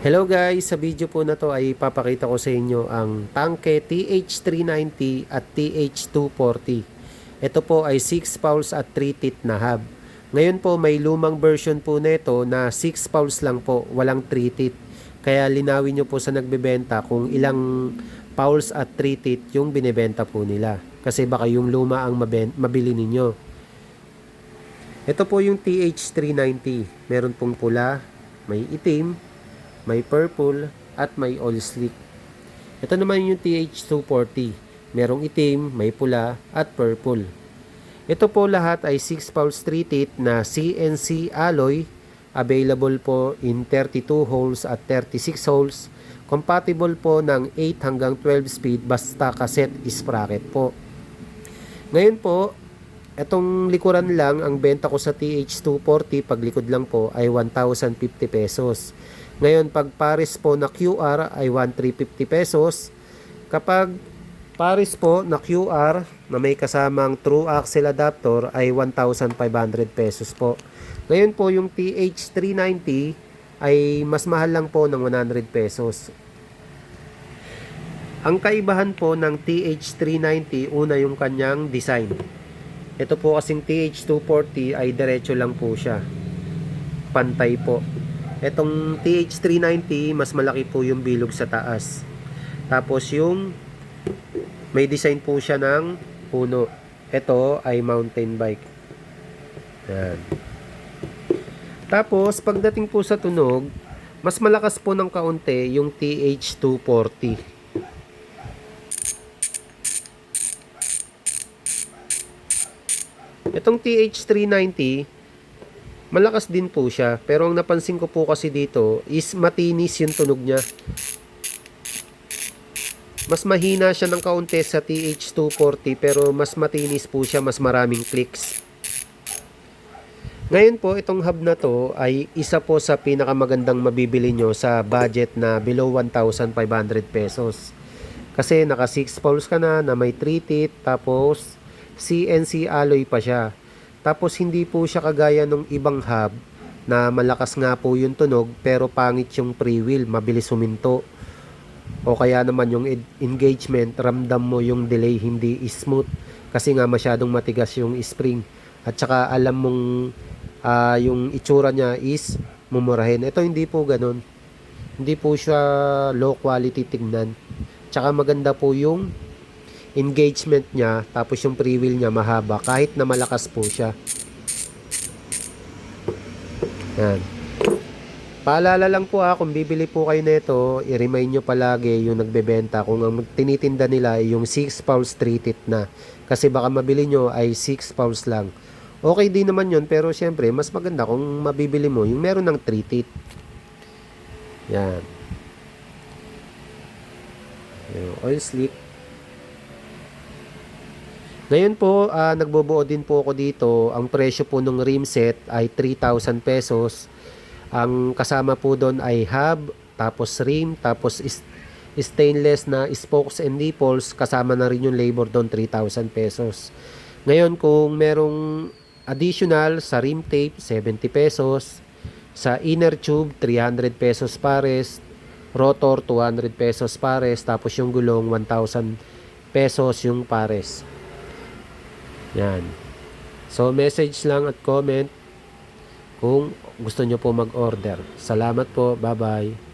Hello guys, sa video po na to ay papakita ko sa inyo ang tangke TH390 at TH240. Ito po ay 6 pulse at 3 teeth na hub. Ngayon po may lumang version po nito na 6 pulse lang po, walang 3 teeth. Kaya linawin nyo po sa nagbebenta kung ilang pulse at 3 teeth yung binebenta po nila. Kasi baka yung luma ang mabili ninyo. Ito po yung TH390. Meron pong pula, may itim, may purple, at may oil slick. Ito naman yung TH240. Merong itim, may pula, at purple. Ito po lahat ay 6 pulse 3 teeth na CNC alloy. Available po in 32 holes at 36 holes. Compatible po ng 8 hanggang 12 speed basta cassette sprocket po. Ngayon po, itong likuran lang ang benta ko sa TH240, paglikod lang po ay 1,050 pesos. Ngayon, pag pares po na QR ay 1,350 pesos. Kapag pares po na QR na may kasamang true axle adapter ay 1,500 pesos po. Ngayon po yung TH390 ay mas mahal lang po ng 100 pesos. Ang kaibahan po ng TH390, una yung kanyang design. Ito po kasing TH240 ay diretso lang po siya. Pantay po. Itong TH390, mas malaki po yung bilog sa taas. Tapos yung may design po siya ng puno. Ito ay mountain bike. Yan. Tapos, pagdating po sa tunog, mas malakas po ng kaunti yung TH240. Itong TH390, malakas din po siya. Pero ang napansin ko po kasi dito is matinis yung tunog niya. Mas mahina siya ng kaunti sa TH240 pero mas matinis po siya, mas maraming clicks. Ngayon po, itong hub na to ay isa po sa pinakamagandang mabibili nyo sa budget na below 1,500 pesos. Kasi naka 6 poles ka na may 3 teeth, tapos CNC alloy pa siya. Tapos hindi po siya kagaya ng ibang hub na malakas nga po yung tunog pero pangit yung pre-wheel, mabilis huminto. O kaya naman yung engagement, ramdam mo yung delay hindi smooth kasi nga masyadong matigas yung spring. At saka alam mong yung itsura niya is mumurahin. Ito hindi po ganun. Hindi po siya low quality tingnan. Tsaka maganda po yung engagement niya, tapos yung pre-wheel niya mahaba kahit na malakas po siya. Yan. Paalala lang po kung bibili po kayo nito, i-remind nyo palagi yung nagbebenta kung ang tinitinda nila ay yung 6 pulse 3 teeth na. Kasi baka mabili nyo ay 6 pulse lang. Okay din naman yun, pero syempre mas maganda kung mabibili mo yung meron ng 3 teeth. Yan. Yung oil slick. Ngayon po, nagbobuo din po ako dito. Ang presyo po ng rim set ay 3,000 pesos. Ang kasama po doon ay hub, tapos rim, tapos stainless na spokes and nipples. Kasama na rin yung labor doon, 3,000 pesos. Ngayon, kung merong additional sa rim tape, 70 pesos. Sa inner tube, 300 pesos pares. Rotor, 200 pesos pares. Tapos yung gulong, 1,000 pesos yung pares. Yan. So, message lang at comment kung gusto nyo po mag-order. Salamat po. Bye-bye.